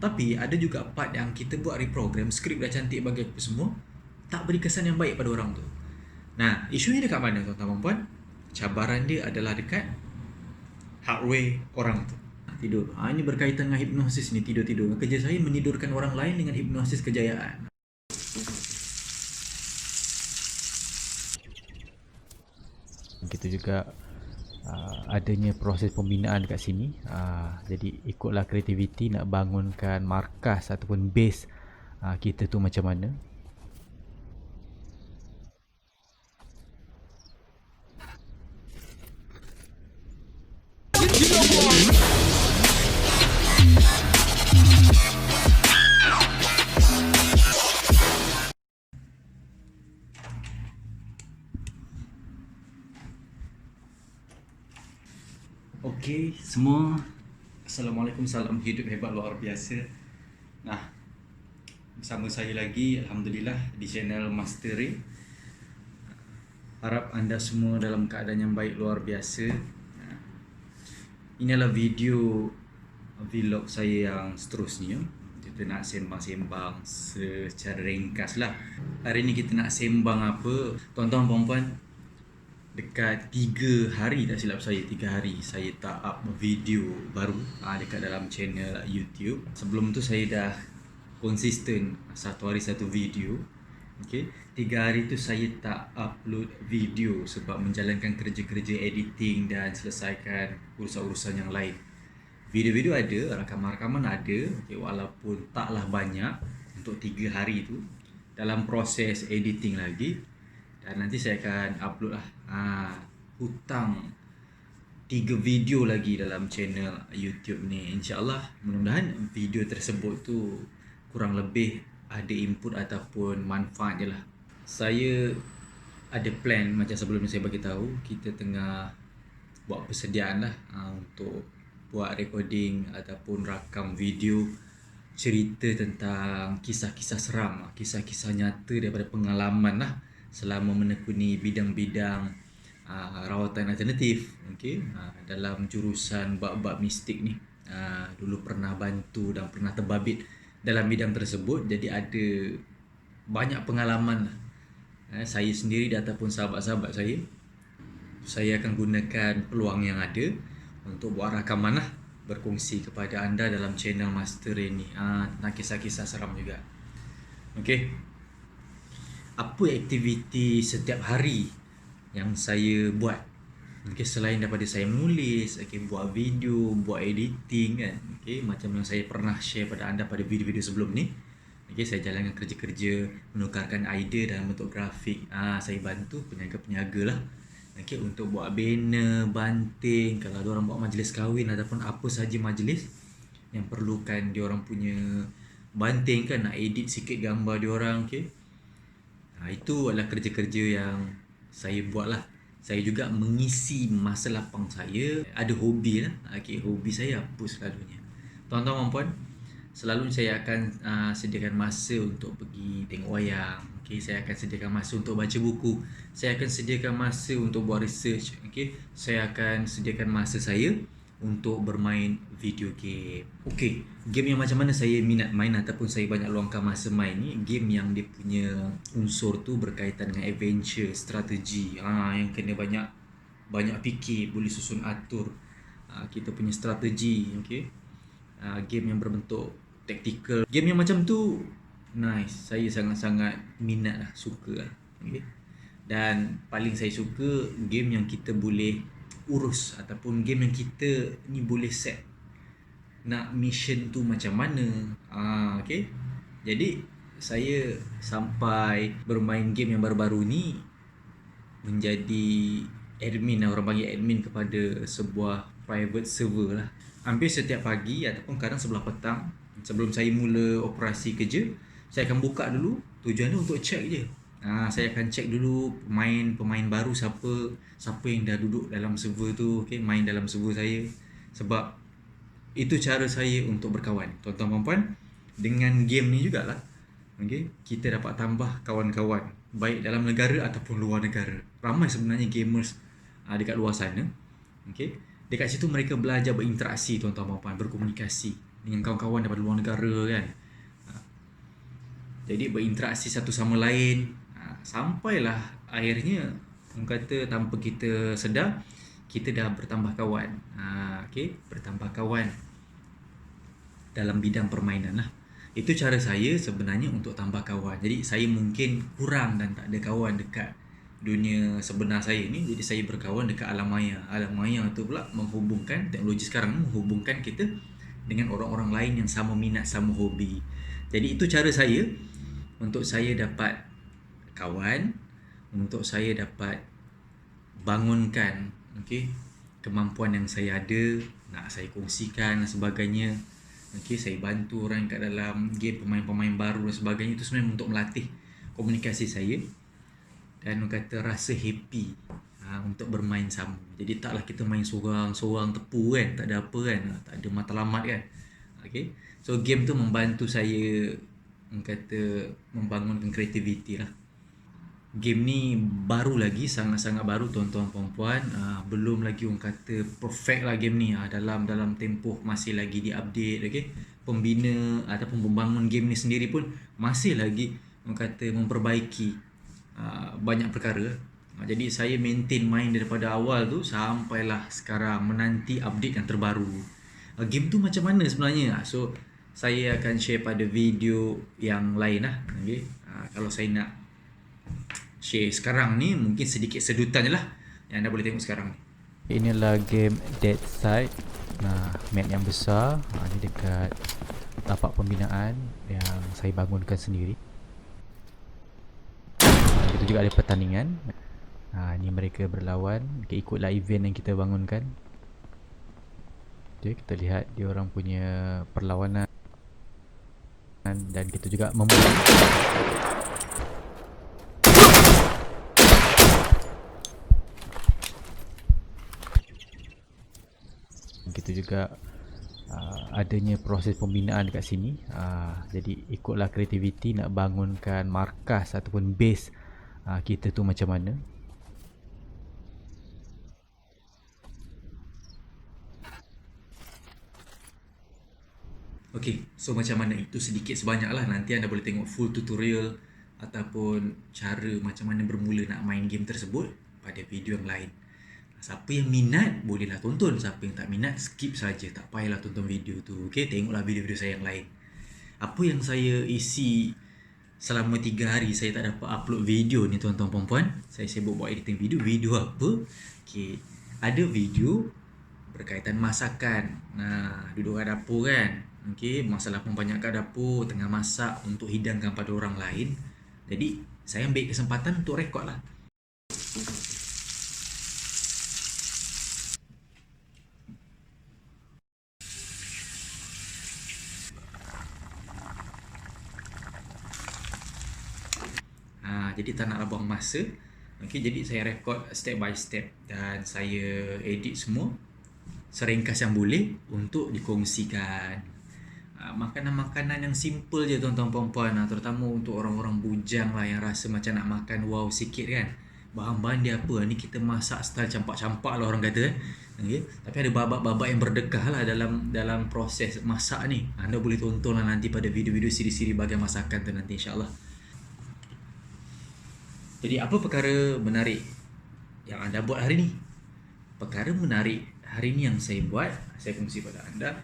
Tapi ada juga part yang kita buat reprogram, skrip dah cantik bagi apa semua, tak beri kesan yang baik pada orang tu. Nah, isunya dekat mana tuan-tuan dan puan? Cabaran dia adalah dekat hardware orang tu. Tidur. Ini berkaitan dengan hipnosis ni, tidur-tidur. Kerja saya menidurkan orang lain dengan hipnosis kejayaan. Kita juga adanya proses pembinaan kat sini. Jadi ikutlah kreativiti nak bangunkan markas ataupun base kita tu macam mana. Okey, semua. Assalamualaikum, salam hidup hebat luar biasa. Nah, bersama saya lagi, Alhamdulillah, di channel Master Ray. Harap anda semua dalam keadaan yang baik luar biasa. Inilah video vlog saya yang seterusnya. Kita nak sembang-sembang secara ringkas lah. Hari ni kita nak sembang apa? Tuan-tuan puan-puan, dekat 3 hari tak silap saya, 3 hari saya tak up video baru dekat dalam channel YouTube. Sebelum tu saya dah konsisten satu hari satu video. Okey, 3 hari tu saya tak upload video sebab menjalankan kerja-kerja editing dan selesaikan urusan-urusan yang lain. Video-video ada, rakaman-rakaman ada, okay, walaupun taklah banyak untuk 3 hari tu. Dalam proses editing lagi. Dan nanti saya akan upload lah hutang 3 video lagi dalam channel YouTube ni. InsyaAllah, mudah-mudahan video tersebut tu kurang lebih ada input ataupun manfaat je lah. Saya ada plan macam sebelum saya bagi tahu, kita tengah buat persediaan lah untuk buat recording ataupun rakam video cerita tentang kisah-kisah seram, kisah-kisah nyata daripada pengalaman lah selama menekuni bidang-bidang rawatan alternatif, okay? Dalam jurusan bab-bab mistik ni. Dulu pernah bantu dan pernah terbabit dalam bidang tersebut, jadi ada banyak pengalaman lah. Saya sendiri ataupun sahabat-sahabat saya akan gunakan peluang yang ada untuk buat rakaman lah, berkongsi kepada anda dalam channel Master ini tentang kisah-kisah seram juga. Okey, apa aktiviti setiap hari yang saya buat? Okey, selain daripada saya menulis, buat video, buat editing kan. Okey, macam yang saya pernah share pada anda pada video-video sebelum ni. Okey, saya jalankan kerja-kerja, menukarkan idea dalam bentuk grafik. Saya bantu peniaga-peniaga lah. Okey, untuk buat banner, banting, kalau ada orang buat majlis kahwin ataupun apa sahaja majlis yang perlukan dia orang punya banting kan, nak edit sikit gambar dia orang, okey. Itu adalah kerja-kerja yang saya buat lah. Saya juga mengisi masa lapang saya, ada hobi lah. Okey, hobi saya apa selalunya? Tuan-tuan dan puan, selalu saya akan sediakan masa untuk pergi tengok wayang. Okay, saya akan sediakan masa untuk baca buku. Saya akan sediakan masa untuk buat research. Okay, saya akan sediakan masa saya untuk bermain video game. Okay, game yang macam mana saya minat main ataupun saya banyak luangkan masa main ni, game yang dia punya unsur tu berkaitan dengan adventure, strategi, yang kena banyak fikir, boleh susun atur kita punya strategi. Okay, game yang berbentuk tactical. Game yang macam tu nice, saya sangat-sangat minat lah, suka lah. Okay. Dan paling saya suka game yang kita boleh urus ataupun game yang kita ni boleh set nak mission tu macam mana. Okay. Jadi saya sampai bermain game yang baru-baru ni menjadi admin lah, orang panggil admin kepada sebuah private server lah. Hampir setiap pagi ataupun kadang sebelah petang sebelum saya mula operasi kerja, saya akan buka dulu, tujuannya untuk check je. Saya akan check dulu pemain baru siapa yang dah duduk dalam server tu, okay, main dalam server saya. Sebab itu cara saya untuk berkawan. Tuan-tuan puan, dengan game ni jugalah, okay, kita dapat tambah kawan-kawan baik dalam negara ataupun luar negara. Ramai sebenarnya gamers dekat luar sana. Okay, dekat situ mereka belajar berinteraksi, tuan-tuan puan, berkomunikasi. dengan kawan-kawan daripada luar negara kan. Jadi berinteraksi satu sama lain. Sampailah akhirnya orang kata tanpa kita sedar kita dah bertambah kawan. Okey, bertambah kawan dalam bidang permainan lah. Itu cara saya sebenarnya untuk tambah kawan. Jadi saya mungkin kurang dan tak ada kawan dekat dunia sebenar saya ni. Jadi saya berkawan dekat alam maya. Alam maya tu pula menghubungkan, teknologi sekarang menghubungkan kita dengan orang-orang lain yang sama minat, sama hobi. Jadi itu cara saya untuk saya dapat kawan, untuk saya dapat bangunkan kemampuan yang saya ada, nak saya kongsikan dan sebagainya. Saya bantu orang kat dalam game, pemain-pemain baru dan sebagainya. Itu sebenarnya untuk melatih komunikasi saya dan orang kata rasa happy untuk bermain sama. Jadi taklah kita main seorang-seorang tepu kan, tak ada apa kan, tak ada matlamat kan. So game tu membantu saya orang kata membangunkan kreativiti lah. Game ni baru lagi, sangat-sangat baru tuan-tuan puan-puan. Belum lagi orang kata perfect lah game ni. Dalam tempoh masih lagi diupdate. Pembina ataupun pembangun game ni sendiri pun masih lagi orang kata memperbaiki banyak perkara. Jadi saya maintain main daripada awal tu sampailah sekarang menanti update yang terbaru. Game tu macam mana sebenarnya? So saya akan share pada video yang lain lah. Kalau saya nak share sekarang ni mungkin sedikit sedutan je lah yang anda boleh tengok sekarang ni. Inilah game Dead Side. Nah, map yang besar. Ini dekat tapak pembinaan yang saya bangunkan sendiri. Itu juga ada pertandingan. Ini mereka berlawan. Ikutlah event yang kita bangunkan. Okay, kita lihat dia orang punya perlawanan dan kita juga memulai. Kita juga adanya proses pembinaan dekat sini. Jadi ikutlah kreativiti nak bangunkan markas ataupun base kita tu macam mana. Okay, so macam mana itu sedikit sebanyak lah. Nanti anda boleh tengok full tutorial ataupun cara macam mana bermula nak main game tersebut pada video yang lain. Siapa yang minat bolehlah tonton, siapa yang tak minat skip saja, tak payahlah tonton video tu. Okay, tengoklah video-video saya yang lain. Apa yang saya isi selama 3 hari saya tak dapat upload video ni tuan-tuan puan-puan. Saya sibuk buat editing video. Video apa? Okay, ada video berkaitan masakan. Duduk kat dapur kan. Masalah membanyak kat dapur, tengah masak untuk hidangkan pada orang lain. Jadi saya ambil kesempatan untuk rekod lah. Jadi tak nak buang masa. Jadi saya rekod step by step dan saya edit semua seringkas yang boleh untuk dikongsikan. Makanan-makanan yang simple je tuan-tuan puan-puan, terutama untuk orang-orang bujang lah yang rasa macam nak makan wow sikit kan. Bahan-bahan dia apa? Ni kita masak style campak-campak lah orang kata Tapi ada babak-babak yang berdekah lah dalam proses masak ni. Anda boleh tonton lah nanti pada video-video siri-siri bahagian masakan tu nanti insyaAllah. Jadi apa perkara menarik yang anda buat hari ni? Perkara menarik hari ni yang saya buat, saya kongsi pada anda.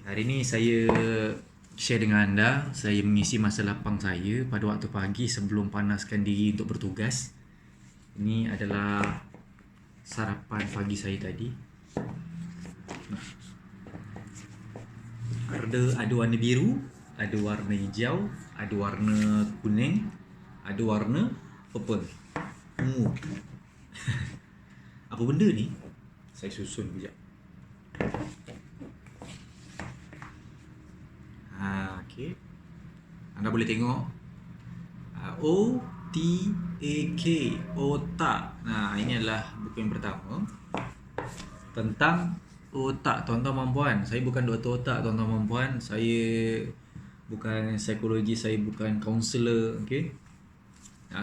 Hari ni saya share dengan anda. Saya mengisi masa lapang saya pada waktu pagi sebelum panaskan diri untuk bertugas. Ini adalah sarapan pagi saya tadi. Ada warna biru, ada warna hijau, ada warna kuning, ada warna purple. Ungu. Apa benda ni? Saya susun kejap. Okay. Anda boleh tengok OTAK, otak. Ini adalah buku yang pertama tentang otak tuan-tuan puan-puan. Saya bukan doktor otak tuan-tuan puan-puan. Saya bukan psikologi, saya bukan kaunselor.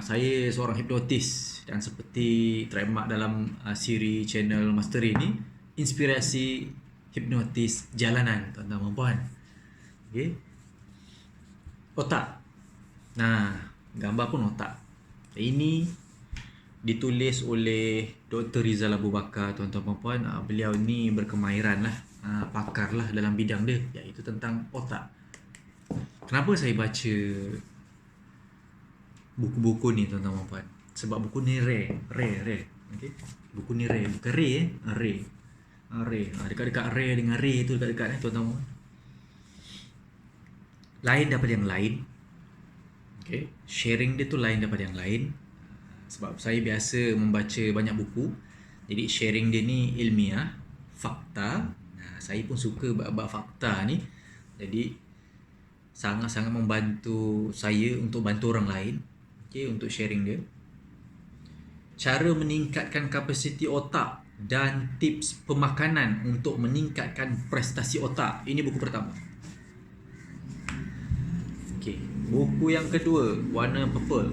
Saya seorang hipnotis dan seperti trademark dalam siri channel Mastery ni, inspirasi hipnotis jalanan, tuan-tuan dan puan. Okey. Otak. Nah, gambar pun otak. Ini ditulis oleh Dr. Rizal Abu Bakar, tuan-tuan dan puan. Beliau ni berkemahiran lah, pakar lah dalam bidang dia, iaitu tentang otak. Kenapa saya baca buku-buku ni, tuan-tuan dan puan? Sebab buku ni rare. Okey. Buku ni rare, bukan rare. Rare. Dekat-dekat rare dengan rare tu dekat-dekat tuan-tuan dan puan. Lain daripada yang lain. Okay. Sharing dia tu lain daripada yang lain. Sebab saya biasa membaca banyak buku. Jadi sharing dia ni ilmiah, fakta. Saya pun suka bab fakta ni. Jadi sangat-sangat membantu saya untuk bantu orang lain. Okay, untuk sharing dia. Cara meningkatkan kapasiti otak dan tips pemakanan untuk meningkatkan prestasi otak. Ini buku pertama. Okay. Buku yang kedua, warna purple.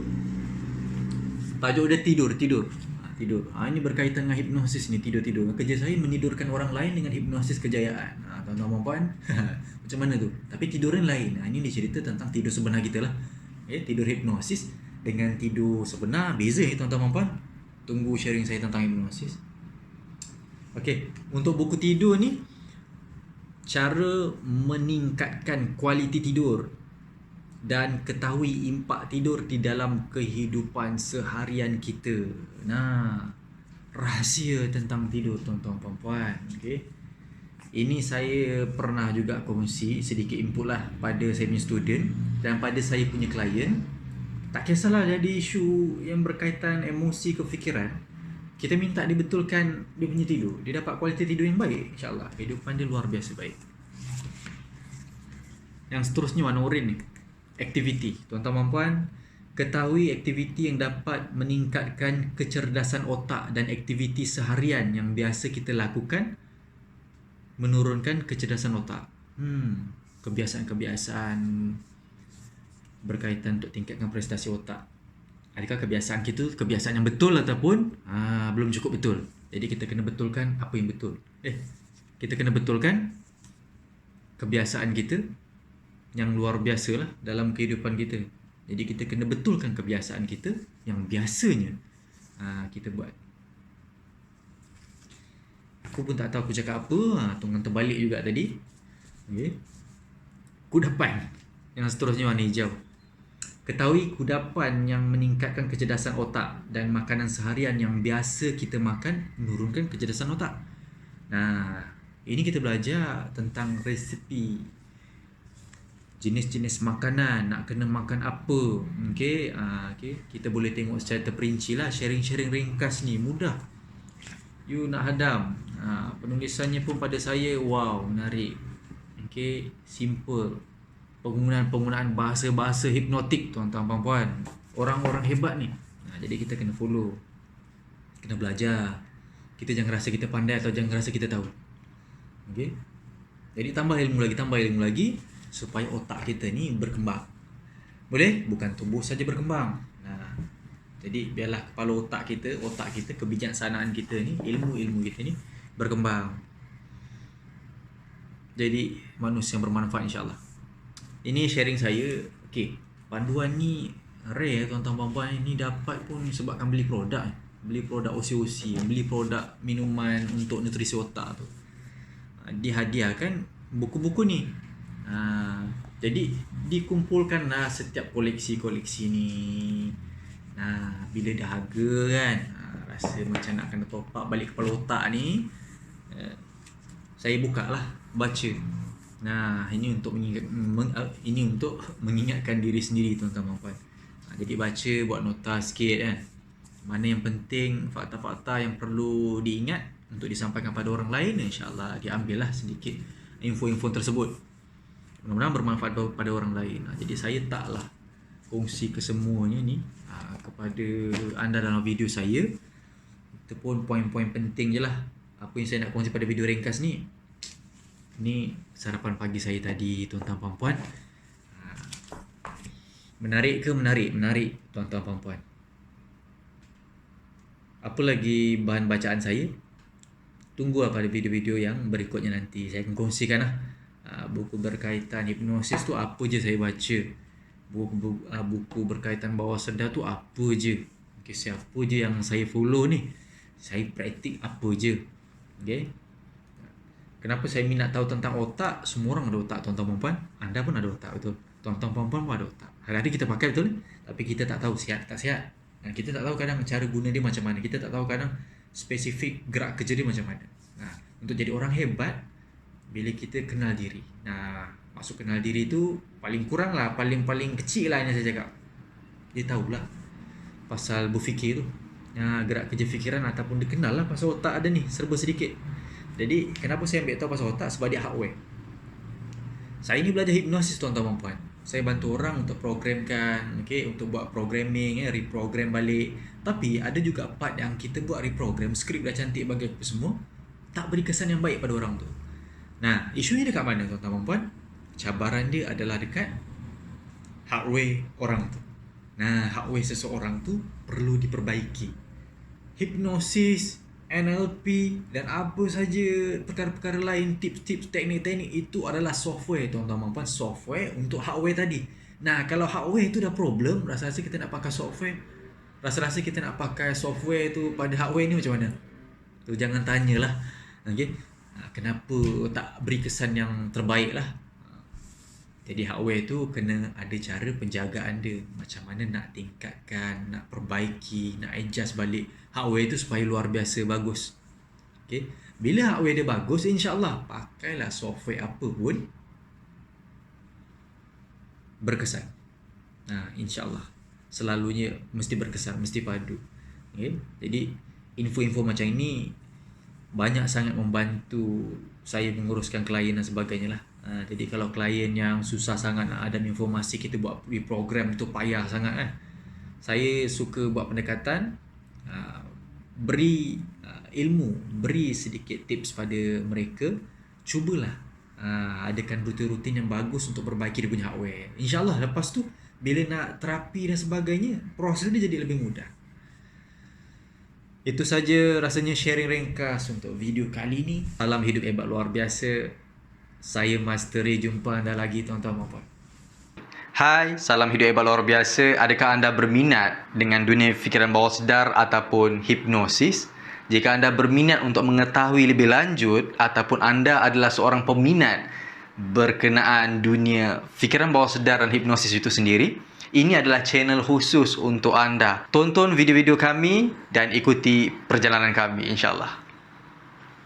Tajuk dia tidur. Ini berkaitan dengan hipnosis ni, tidur. Kerja saya menidurkan orang lain dengan hipnosis kejayaan. Tuan-tuan dan puan, macam mana tu? Tapi tidurnya lain. Ini dia cerita tentang tidur sebenar kita lah. Tidur hipnosis dengan tidur sebenar beza tuan-tuan dan puan. Tunggu sharing saya tentang hipnosis. Okey, untuk buku tidur ni, cara meningkatkan kualiti tidur dan ketahui impak tidur di dalam kehidupan seharian kita. Rahsia tentang tidur, tuan-tuan dan puan. Okey. Ini saya pernah juga kongsi sedikit input lah pada saya punya student dan pada saya punya klien. Tak kisahlah jadi isu yang berkaitan emosi ke fikiran, kita minta dia betulkan dia punya tidur. Dia dapat kualiti tidur yang baik, insyaAllah kehidupan dia luar biasa baik. Yang seterusnya warna oranye ni, aktiviti. Tuan-tuan dan puan, ketahui aktiviti yang dapat meningkatkan kecerdasan otak dan aktiviti seharian yang biasa kita lakukan menurunkan kecerdasan otak. Kebiasaan-kebiasaan berkaitan untuk tingkatkan prestasi otak. Adakah kebiasaan kita kebiasaan yang betul ataupun belum cukup betul? Jadi kita kena betulkan apa yang betul. Kita kena betulkan kebiasaan kita yang luar biasa lah dalam kehidupan kita. Jadi kita kena betulkan kebiasaan kita yang biasanya kita buat. Aku pun tak tahu aku cakap apa. Tunggang terbalik juga tadi. Okay. Kudapan. Yang seterusnya warna hijau. Ketahui kudapan yang meningkatkan kecerdasan otak dan makanan seharian yang biasa kita makan menurunkan kecerdasan otak. Ini kita belajar tentang resipi, jenis-jenis makanan, nak kena makan apa. Okay. Kita boleh tengok secara terperinci lah. Sharing-sharing ringkas ni mudah. You nak hadam. Penulisannya pun pada saya wow, menarik. Okay. Simple. Penggunaan bahasa-bahasa hipnotik, tuan-tuan dan puan. Orang-orang hebat ni. Jadi kita kena follow. Kena belajar. Kita jangan rasa kita pandai atau jangan rasa kita tahu. Okay. Jadi tambah ilmu lagi supaya otak kita ni berkembang. Boleh? Bukan tubuh saja berkembang. Jadi biarlah kepala otak kita, kebijaksanaan kita ni, ilmu-ilmu kita ni berkembang. Jadi manusia yang bermanfaat, insya-Allah. Ini sharing saya. Okey, panduan ni rare tuan-tuan dan puan. Ini dapat pun sebabkan beli produk OCOC, beli produk minuman untuk nutrisi otak tu. Dihadiahkan buku-buku ni. Jadi dikumpulkanlah setiap koleksi-koleksi ni. Bila dahaga kan, rasa macam nak kena top up balik kepala otak ni, saya buka lah, baca. Ini untuk mengingatkan diri sendiri, tuan-tuan dan puan. Jadi baca, buat nota sikit kan. Mana yang penting, fakta-fakta yang perlu diingat untuk disampaikan pada orang lain, insya-Allah diambillah sedikit info-info tersebut. Mudah-mudahan bermanfaat pada orang lain. Jadi saya taklah kongsi kesemuanya ni kepada anda dalam video saya. Itu pun poin-poin penting je lah. Apa yang saya nak kongsi pada video ringkas ni. Ni sarapan pagi saya tadi, tuan-tuan dan puan. Menarik ke? Menarik, tuan-tuan dan puan. Apa lagi bahan bacaan saya? Tunggu pada video-video yang berikutnya nanti. Saya akan kongsikan buku berkaitan hipnosis tu apa je saya baca. Buku berkaitan bawah sedar tu apa je. Okay, siapa je yang saya follow ni. Saya praktik apa je. Okay. Kenapa saya minat tahu tentang otak? Semua orang ada otak, tuan-tuan perempuan. Anda pun ada otak, betul. Tuan-tuan perempuan pun ada otak. Hari-hari kita pakai, betul. Tapi kita tak tahu sihat tak sihat. Kita tak tahu kadang cara guna dia macam mana. Kita tak tahu kadang spesifik gerak kerja dia macam mana. Untuk jadi orang hebat, bila kita kenal diri. Maksud kenal diri tu paling kurang lah, paling kecil lah yang saya cakap. Dia tahulah pasal berfikir tu. Gerak kerja fikiran ataupun dia kenal lah pasal otak ada ni, serba sedikit. Jadi kenapa saya ambil tahu pasal otak? Sebab dia hardware. Saya ni belajar hipnosis, tuan-tuan dan puan. Saya bantu orang untuk programkan, untuk buat programming, reprogram balik. Tapi ada juga part yang kita buat reprogram, skrip dah cantik bagi apa semua, tak beri kesan yang baik pada orang tu. Isunya dekat mana, tuan-tuan dan puan? Cabaran dia adalah dekat hardware orang tu. Hardware seseorang tu perlu diperbaiki. Hipnosis, NLP dan apa saja perkara-perkara lain, tips-tips, teknik-teknik itu adalah software, tuan-tuan dan puan, software untuk hardware tadi. Kalau hardware tu dah problem, rasa-rasa kita nak pakai software. Rasa-rasa kita nak pakai software tu pada hardware ni macam mana? Tu jangan tanyalah. Kenapa tak beri kesan yang terbaik lah. Jadi hardware tu kena ada cara penjagaan dia. Macam mana nak tingkatkan, nak perbaiki, nak adjust balik hardware tu supaya luar biasa bagus. Bila hardware dia bagus, insyaAllah pakailah software apa pun berkesan. InsyaAllah selalunya mesti berkesan, mesti padu. Jadi info-info macam ini banyak sangat membantu saya menguruskan klien dan sebagainya lah. Jadi kalau klien yang susah sangat nak ada informasi, kita buat program tu payah sangat kan. Saya suka buat pendekatan, beri ilmu, beri sedikit tips pada mereka. Cubalah adakan rutin-rutin yang bagus untuk perbaiki dia punya hardware. InsyaAllah lepas tu bila nak terapi dan sebagainya, proses dia jadi lebih mudah. Itu saja rasanya sharing ringkas untuk video kali ini. Salam hidup hebat luar biasa. Saya Master Ray, jumpa anda lagi, tuan-tuan dan puan. Hai, salam hidup hebat luar biasa. Adakah anda berminat dengan dunia fikiran bawah sedar ataupun hipnosis? Jika anda berminat untuk mengetahui lebih lanjut ataupun anda adalah seorang peminat berkenaan dunia fikiran bawah sedar dan hipnosis itu sendiri, ini adalah channel khusus untuk anda. Tonton video-video kami dan ikuti perjalanan kami, insyaAllah.